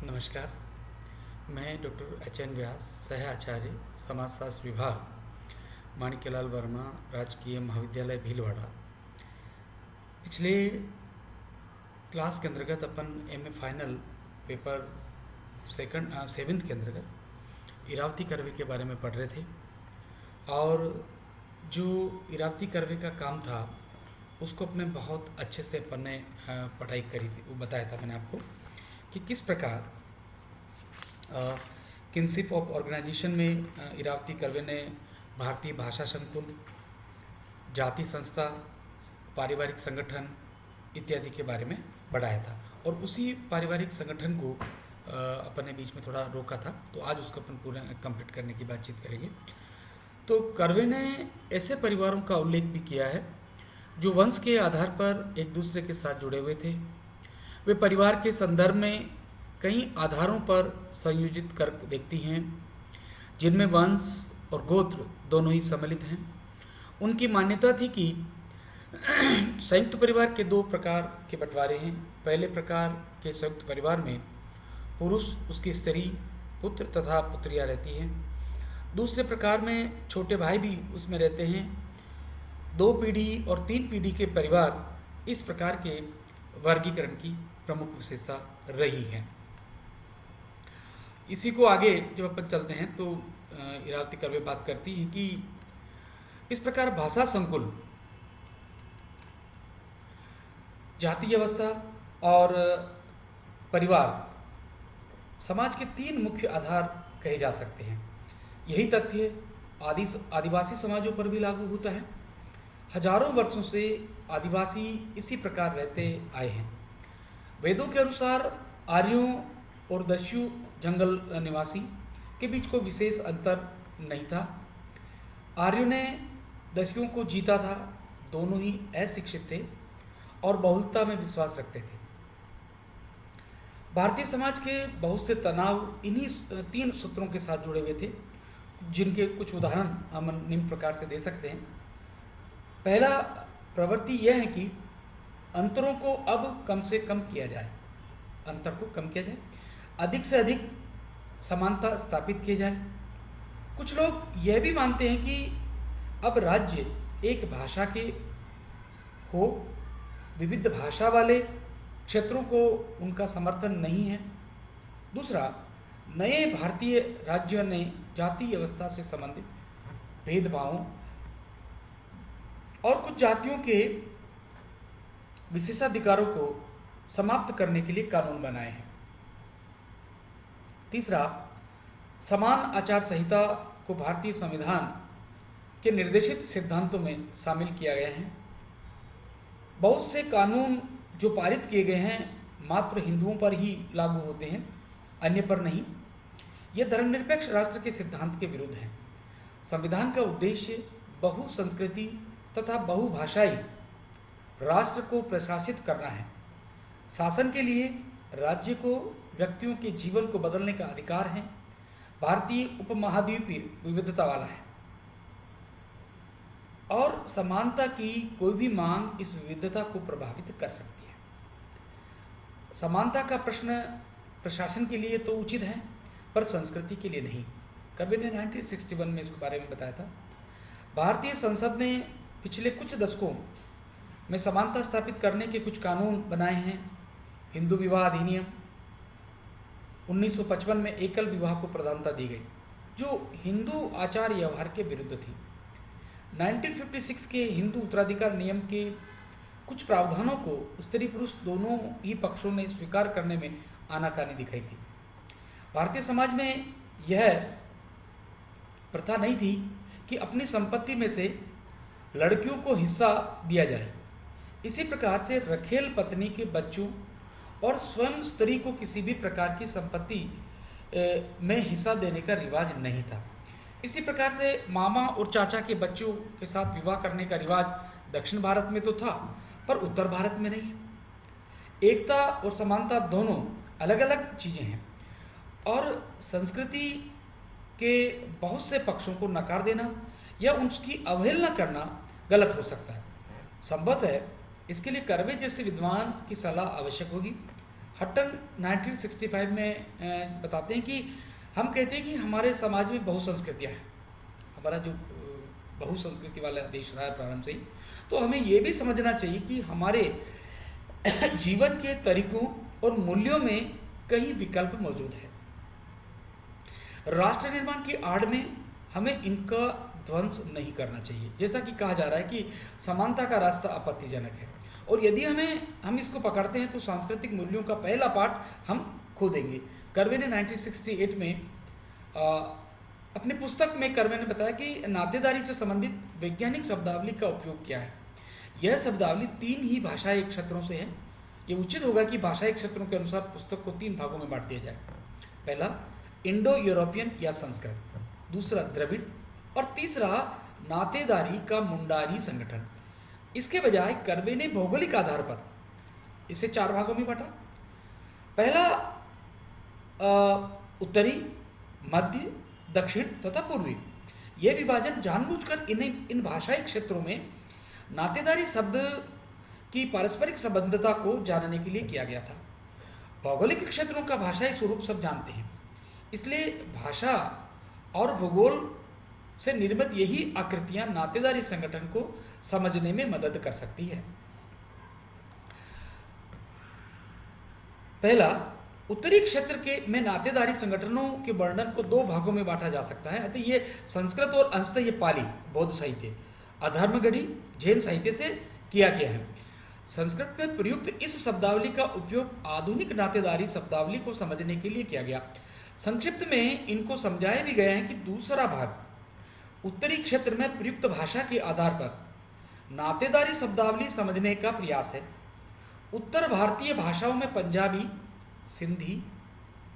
नमस्कार। मैं doctor H.N.. व्यास, सह आचार्य समाजशास्त्र विभाग, माणिक्यलाल वर्मा राजकीय महाविद्यालय भीलवाड़ा। पिछले क्लास के अंतर्गत अपन एमए फाइनल पेपर सेवेंथ के अंतर्गत इरावती कर्वे के बारे में पढ़ रहे थे और जो इरावती कर्वे का काम था उसको अपने बहुत अच्छे से अपन ने पढ़ाई करी थी। वो बताया था मैंने आपको कि किस प्रकार किनशिप ऑफ ऑर्गेनाइजेशन में इरावती कर्वे ने भारतीय भाषा संकुल, जाति संस्था, पारिवारिक संगठन इत्यादि के बारे में पढ़ाया था और उसी पारिवारिक संगठन को अपन ने बीच में थोड़ा रोका था, तो आज उसको अपन पूरा कंप्लीट करने की बातचीत करेंगे। तो कर्वे ने ऐसे परिवारों का उल्लेख भी किया है जो वंश के आधार पर एक दूसरे के साथ जुड़े हुए थे। वे परिवार के संदर्भ में कई आधारों पर संयोजित कर देखती हैं जिनमें वंश और गोत्र दोनों ही सम्मिलित हैं। उनकी मान्यता थी कि संयुक्त परिवार के दो प्रकार के बंटवारे हैं। पहले प्रकार के संयुक्त परिवार में पुरुष, उसकी स्त्री, पुत्र तथा पुत्रियां रहती हैं। दूसरे प्रकार में छोटे भाई भी उसमें रहते हैं। 2 पीढ़ी और 3 पीढ़ी के परिवार इस प्रकार के वर्गीकरण की प्रमुख विशेषता रही है। इसी को आगे जब अपन चलते हैं तो इरावती कर्वे बात करती हैं कि इस प्रकार भाषा संकुल, जाति व्यवस्था और परिवार समाज के 3 मुख्य आधार कहे जा सकते हैं। यही तथ्य आदिवासी समाजों पर भी लागू होता है। हजारों वर्षों से आदिवासी इसी प्रकार रहते आए हैं। वेदों के अनुसार आर्यों और दस्यु जंगल निवासी के बीच कोई विशेष अंतर नहीं था। आर्यों ने दस्युओं को जीता था। दोनों ही अशिक्षित थे और बहुलता में विश्वास रखते थे। भारतीय समाज के बहुत से तनाव इन्हीं 3 सूत्रों के साथ जुड़े हुए थे, जिनके कुछ उदाहरण हम निम्न प्रकार से दे सकते हैं। पहला प्रवृत्ति यह है कि अंतरों को अब कम से कम किया जाए, अंतर को कम किया जाए, अधिक से अधिक समानता स्थापित की जाए। कुछ लोग यह भी मानते हैं कि अब राज्य एक भाषा के हो, विविध भाषा वाले क्षेत्रों को उनका समर्थन नहीं है। दूसरा, नए भारतीय राज्यों ने जाति व्यवस्था से संबंधित भेदभावों और कुछ जातियों के विशेषाधिकारों को समाप्त करने के लिए कानून बनाए हैं। तीसरा, समान आचार संहिता को भारतीय संविधान के निर्देशित सिद्धांतों में शामिल किया गया है। बहुत से कानून जो पारित किए गए हैं मात्र हिंदुओं पर ही लागू होते हैं, अन्य पर नहीं। यह धर्मनिरपेक्ष राष्ट्र के सिद्धांत के विरुद्ध है। संविधान का उद्देश्य बहुसंस्कृति तथा बहुभाषाई राष्ट्र को प्रशासित करना है। शासन के लिए राज्य को व्यक्तियों के जीवन को बदलने का अधिकार है। भारतीय उपमहाद्वीपीय विविधता वाला है और समानता की कोई भी मांग इस विविधता को प्रभावित कर सकती है। समानता का प्रश्न प्रशासन के लिए तो उचित है, पर संस्कृति के लिए नहीं। कर्वे ने 1961 में इसके बारे में बताया था। भारतीय संसद ने पिछले कुछ दशकों में समानता स्थापित करने के कुछ कानून बनाए हैं। हिंदू विवाह अधिनियम 1955 में एकल विवाह को प्रधानता दी गई, जो हिंदू आचार व्यवहार के विरुद्ध थी। 1956 के हिंदू उत्तराधिकार नियम के कुछ प्रावधानों को स्त्री पुरुष दोनों ही पक्षों ने स्वीकार करने में आनाकानी दिखाई थी। भारतीय समाज में यह प्रथा नहीं थी कि अपनी संपत्ति में से लड़कियों को हिस्सा दिया जाए। इसी प्रकार से रखेल पत्नी के बच्चों और स्वयं स्त्री को किसी भी प्रकार की संपत्ति में हिस्सा देने का रिवाज नहीं था। इसी प्रकार से मामा और चाचा के बच्चों के साथ विवाह करने का रिवाज दक्षिण भारत में तो था, पर उत्तर भारत में नहीं। एकता और समानता दोनों अलग अलग चीज़ें हैं और संस्कृति के बहुत से पक्षों को नकार देना या उसकी अवहेलना करना गलत हो सकता है। संभवतः इसके लिए कर्वे जैसे विद्वान की सलाह आवश्यक होगी। हटन 1965 में बताते हैं कि हम कहते हैं कि हमारे समाज में बहुसंस्कृतियाँ हैं। हमारा जो बहुसंस्कृति वाला देश रहा है प्रारंभ से ही, तो हमें ये भी समझना चाहिए कि हमारे जीवन के तरीकों और मूल्यों में कई विकल्प मौजूद है। राष्ट्र निर्माण की आड़ में हमें इनका ध्वंस नहीं करना चाहिए। जैसा कि कहा जा रहा है कि समानता का रास्ता आपत्तिजनक है, और यदि हम इसको पकड़ते हैं तो सांस्कृतिक मूल्यों का पहला पाठ हम खो देंगे। कर्वे ने 1968 में अपनी पुस्तक में कर्वे ने बताया कि नातेदारी से संबंधित वैज्ञानिक शब्दावली का उपयोग किया है। यह शब्दावली 3 ही भाषाई क्षेत्रों से है। ये उचित होगा कि भाषाई क्षेत्रों के अनुसार पुस्तक को 3 भागों में बांट दिया जाए। पहला इंडो यूरोपियन या संस्कृत, दूसरा द्रविड़, और तीसरा नातेदारी का मुंडारी संगठन। इसके बजाय कर्वे ने भौगोलिक आधार पर इसे 4 भागों में बांटा। पहला उत्तरी, मध्य, दक्षिण तथा पूर्वी। यह विभाजन जानबूझकर इन भाषाई क्षेत्रों में नातेदारी शब्द की पारस्परिक संबंधता को जानने के लिए किया गया था। भौगोलिक क्षेत्रों का भाषाई स्वरूप सब जानते हैं, इसलिए भाषा और भूगोल से निर्मित यही आकृतियां नातेदारी संगठन को समझने में मदद कर सकती है। पहला, उत्तरी क्षेत्र के में नातेदारी संगठनों के वर्णन को 2 भागों में बांटा जा सकता है। अतः ये संस्कृत और अंशतः ये पाली बौद्ध साहित्य, अधर्मगढ़ी जैन साहित्य से किया गया है। संस्कृत में प्रयुक्त इस शब्दावली का उपयोग आधुनिक नातेदारी शब्दावली को समझने के लिए किया गया। संक्षिप्त में इनको समझाया भी गया है कि दूसरा भाग उत्तरी क्षेत्र में प्रयुक्त भाषा के आधार पर नातेदारी शब्दावली समझने का प्रयास है। उत्तर भारतीय भाषाओं में पंजाबी, सिंधी,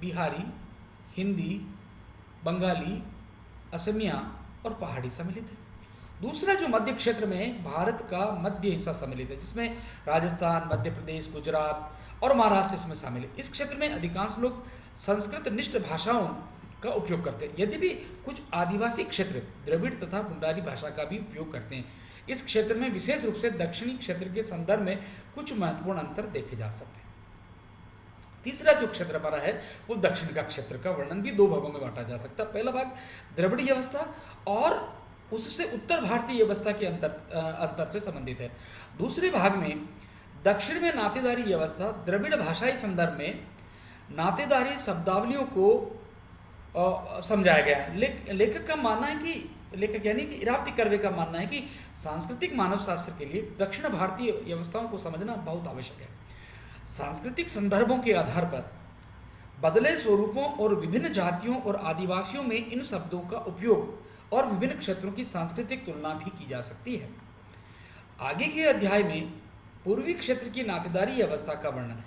बिहारी, हिंदी, बंगाली, असमिया और पहाड़ी सम्मिलित है। दूसरा जो मध्य क्षेत्र में भारत का मध्य हिस्सा सम्मिलित है, जिसमें राजस्थान, मध्य प्रदेश, गुजरात और महाराष्ट्र इसमें शामिल है। इस क्षेत्र में अधिकांश लोग संस्कृत निष्ठ भाषाओं का उपयोग करते हैं, यद्यपि कुछ आदिवासी क्षेत्र द्रविड़ तथा मुंडारी भाषा का भी उपयोग करते हैं। इस क्षेत्र में विशेष रूप से दक्षिणी क्षेत्र के संदर्भ में कुछ महत्वपूर्ण अंतर देखे जा सकते हैं। तीसरा जो क्षेत्र हमारा है वो दक्षिण का क्षेत्र का वर्णन भी 2 भागों में बांटा जा सकता है। पहला भाग द्रविड़ व्यवस्था और उससे उत्तर भारतीय व्यवस्था के अंतर से संबंधित है। दूसरे भाग में दक्षिण में नातेदारी व्यवस्था, द्रविड़ भाषाई संदर्भ में नातेदारी शब्दावलियों को समझाया गया है। लेखक का मानना है कि लेखक यानी कि इरावती कर्वे का मानना है कि सांस्कृतिक मानव शास्त्र के लिए दक्षिण भारतीय व्यवस्थाओं को समझना बहुत आवश्यक है। सांस्कृतिक संदर्भों के आधार पर बदले स्वरूपों और विभिन्न जातियों और आदिवासियों में इन शब्दों का उपयोग और विभिन्न क्षेत्रों की सांस्कृतिक तुलना भी की जा सकती है। आगे के अध्याय में पूर्वी क्षेत्र की नातेदारी व्यवस्था का वर्णन है।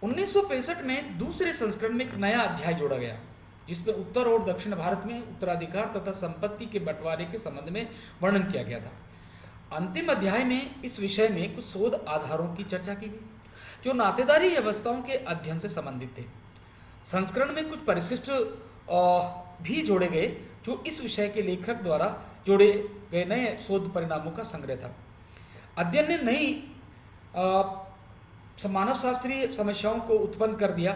1965 में दूसरे संस्करण में एक नया अध्याय जोड़ा गया, जिसमें उत्तर और दक्षिण भारत में उत्तराधिकार तथा संपत्ति के बंटवारे के संबंध में वर्णन किया गया था। अंतिम अध्याय में इस विषय में कुछ शोध आधारों की चर्चा की गई जो नातेदारी व्यवस्थाओं के अध्ययन से संबंधित थे। संस्करण में कुछ परिशिष्ट भी जोड़े गए जो इस विषय के लेखक द्वारा जोड़े गए नए शोध परिणामों का संग्रह था। अध्ययन ने नई मानव शास्त्रीय समस्याओं को उत्पन्न कर दिया।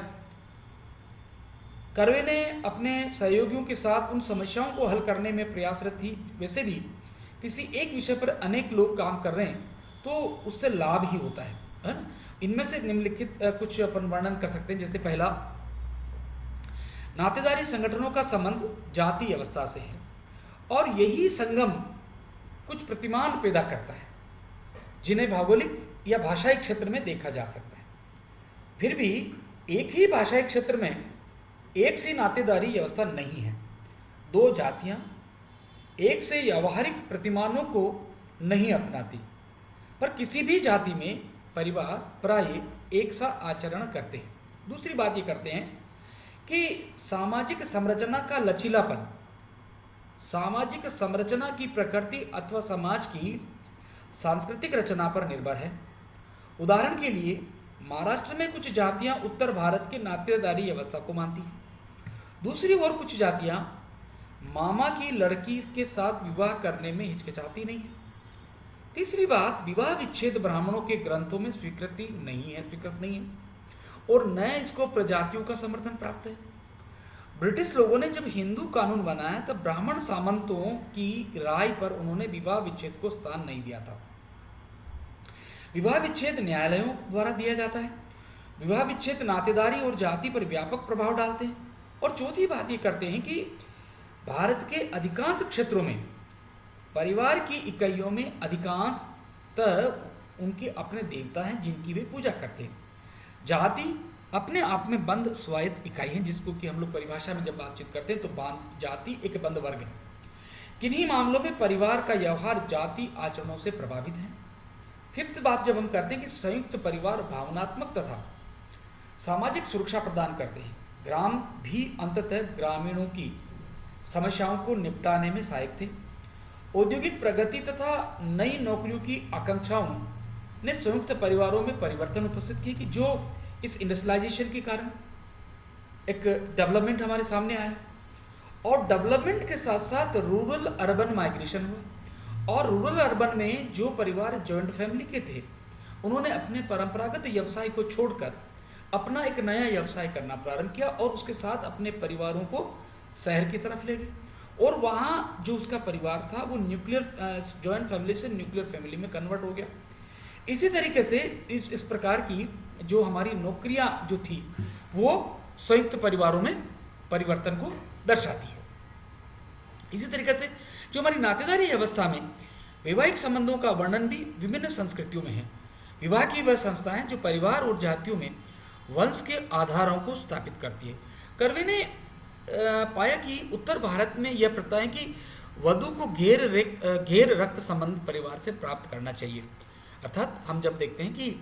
कर्वे ने अपने सहयोगियों के साथ उन समस्याओं को हल करने में प्रयासरत थी। वैसे भी किसी एक विषय पर अनेक लोग काम कर रहे हैं तो उससे लाभ ही होता है ना। इनमें से निम्नलिखित कुछ अपन वर्णन कर सकते हैं। जैसे पहला, नातेदारी संगठनों का संबंध जाति व्यवस्था से है और यही संगम कुछ प्रतिमान पैदा करता है जिन्हें भौगोलिक या भाषाई क्षेत्र में देखा जा सकता है। फिर भी एक ही भाषाई क्षेत्र में एक सी नातेदारी व्यवस्था नहीं है। 2 जातियां एक से व्यावहारिक प्रतिमानों को नहीं अपनाती, पर किसी भी जाति में परिवार प्राय एक सा आचरण करते हैं। दूसरी बात ये करते हैं कि सामाजिक संरचना का लचीलापन सामाजिक संरचना की प्रकृति अथवा समाज की सांस्कृतिक रचना पर निर्भर है। उदाहरण के लिए महाराष्ट्र में कुछ जातियां उत्तर भारत की नातेदारी व्यवस्था को मानती हैं। दूसरी ओर कुछ जातियां मामा की लड़की के साथ विवाह करने में हिचकिचाती नहीं है। तीसरी बात, विवाह विच्छेद ब्राह्मणों के ग्रंथों में स्वीकृत नहीं है। और नए इसको प्रजातियों का समर्थन प्राप्त है। ब्रिटिश लोगों ने जब हिंदू कानून बनाया तब ब्राह्मण सामंतों की राय पर उन्होंने विवाह विच्छेद को स्थान नहीं दिया था। विवाह विच्छेद न्यायालयों द्वारा दिया जाता है। विवाह विच्छेद नातेदारी और जाति पर व्यापक प्रभाव डालते हैं। और चौथी बात ये करते हैं कि भारत के अधिकांश क्षेत्रों में परिवार की इकाइयों में अधिकांशतः उनके अपने देवता हैं जिनकी वे पूजा करते हैं। जाति अपने आप में बंद स्वायत्त इकाई है, जिसको कि हम लोग परिभाषा में जब बातचीत करते हैं तो जाति एक बंद वर्ग है। किन्हीं मामलों में परिवार का व्यवहार जाति आचरणों से प्रभावित है। फिफ्थ बात जब हम करते हैं कि संयुक्त परिवार भावनात्मक तथा सामाजिक सुरक्षा प्रदान करते हैं। ग्राम भी अंततः ग्रामीणों की समस्याओं को निपटाने में सहायक थे। औद्योगिक प्रगति तथा नई नौकरियों की आकांक्षाओं ने संयुक्त परिवारों में परिवर्तन उपस्थित किए कि जो इस इंडस्ट्रियलाइजेशन के कारण एक डेवलपमेंट हमारे सामने आया। और डेवलपमेंट के साथ साथ रूरल अर्बन माइग्रेशन हुआ। और रूरल अर्बन में जो परिवार जॉइंट फैमिली के थे उन्होंने अपने परंपरागत व्यवसाय को छोड़कर अपना एक नया व्यवसाय करना प्रारंभ किया और उसके साथ अपने परिवारों को शहर की तरफ ले गए। और वहाँ जो उसका परिवार था वो न्यूक्लियर जॉइंट फैमिली से न्यूक्लियर फैमिली में कन्वर्ट हो गया। इसी तरीके से इस प्रकार की जो हमारी नौकरियां जो थी वो संयुक्त परिवारों में परिवर्तन को दर्शाती है। इसी तरीके से जो हमारी नातेदारी व्यवस्था में वैवाहिक संबंधों का वर्णन भी विभिन्न संस्कृतियों में है। विवाह की वह संस्थाएं जो परिवार और जातियों में वंश के आधारों को स्थापित करती है। कर्वे ने पाया कि उत्तर भारत में यह प्रथा है कि वधु को घेर रक्त संबंध परिवार से प्राप्त करना चाहिए। अर्थात हम जब देखते हैं कि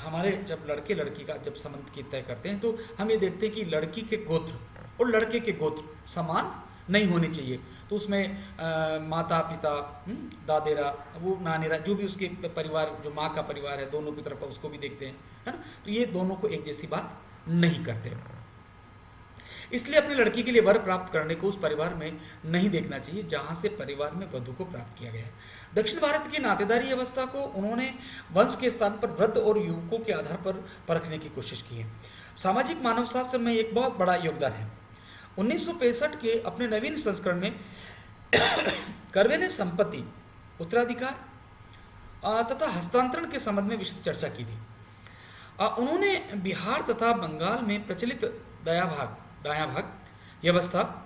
हमारे जब लड़के लड़की का जब संबंध की तय करते हैं तो हम ये देखते हैं कि लड़की के गोत्र और लड़के के गोत्र समान नहीं होने चाहिए। तो उसमें माता पिता दादेरा वो नानेरा जो भी उसके परिवार जो माँ का परिवार है दोनों की तरफ उसको भी देखते हैं, है ना। तो ये दोनों को एक जैसी बात नहीं करते। इसलिए अपनी लड़की के लिए वर प्राप्त करने को उस परिवार में नहीं देखना चाहिए जहाँ से परिवार में वधु को प्राप्त किया गया है। दक्षिण भारत की नातेदारी व्यवस्था को उन्होंने वंश के स्थान पर वृद्ध और युवकों के आधार पर परखने की कोशिश की है। सामाजिक मानवशास्त्र में एक बहुत बड़ा योगदान है। 1965 के अपने नवीन संस्करण में कर्वे ने संपत्ति उत्तराधिकार तथा हस्तांतरण के संबंध में विस्तृत चर्चा की थी। उन्होंने बिहार तथा बंगाल में प्रचलित दायां भाग व्यवस्था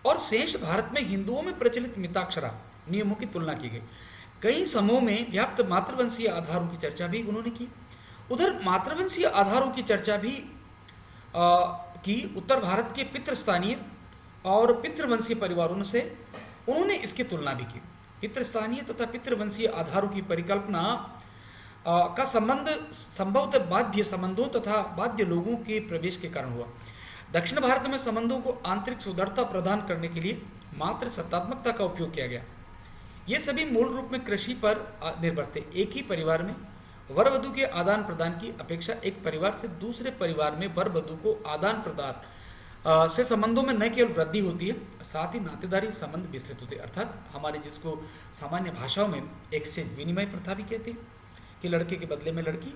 और शेष भारत में हिंदुओं में प्रचलित मिताक्षरा नियमों की तुलना की गई। कई समूह में व्याप्त मातृवंशीय आधारों की चर्चा भी उन्होंने की। उधर मातृवंशीय आधारों की चर्चा भी की उत्तर भारत के पितृस्थानीय और पितृवंशीय परिवारों से उन्होंने इसकी तुलना भी की। पितृस्थानीय तथा पितृवंशीय आधारों की परिकल्पना का संबंध संभवतः बाध्य संबंधों तथा बाध्य लोगों के प्रवेश के कारण हुआ। दक्षिण भारत में संबंधों को आंतरिक सुदृढ़ता प्रदान करने के लिए मात्र सत्तात्मकता का उपयोग किया गया। ये सभी मूल रूप में कृषि पर निर्भर थे। एक ही परिवार में वर वधु के आदान प्रदान की अपेक्षा एक परिवार से दूसरे परिवार में वर वधु को आदान प्रदान से संबंधों में न केवल वृद्धि होती है, साथ ही नातेदारी संबंध विस्तृत होते हैं। अर्थात हमारे जिसको सामान्य भाषाओं में एक्सचेंज विनिमय प्रथा भी कहते हैं कि लड़के के बदले में लड़की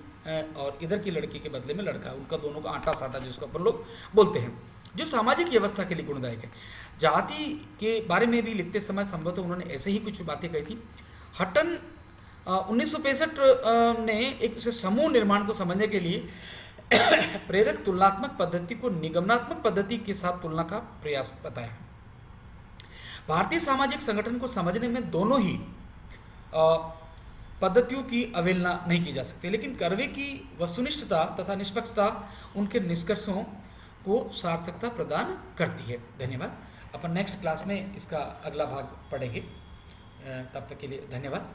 और इधर की लड़की के बदले में लड़का, उनका दोनों का आटा साटा जिसको अपन लोग बोलते हैं, जो सामाजिक व्यवस्था के लिए गुणदायक है। जाति के बारे में भी लिखते समय संभवतः उन्होंने ऐसे ही कुछ बातें कही थी। हटन 1965 ने एक समूह निर्माण को समझने के लिए प्रेरक तुलनात्मक पद्धति को निगमनात्मक पद्धति के साथ तुलना का प्रयास बताया। भारतीय सामाजिक संगठन को समझने में दोनों ही पद्धतियों की अवहेलना नहीं की जा सकती, लेकिन कर्वे की वस्तुनिष्ठता तथा निष्पक्षता उनके निष्कर्षों को सार्थकता प्रदान करती है। धन्यवाद। अपन नेक्स्ट क्लास में इसका अगला भाग पढ़ेंगे। तब तक के लिए धन्यवाद।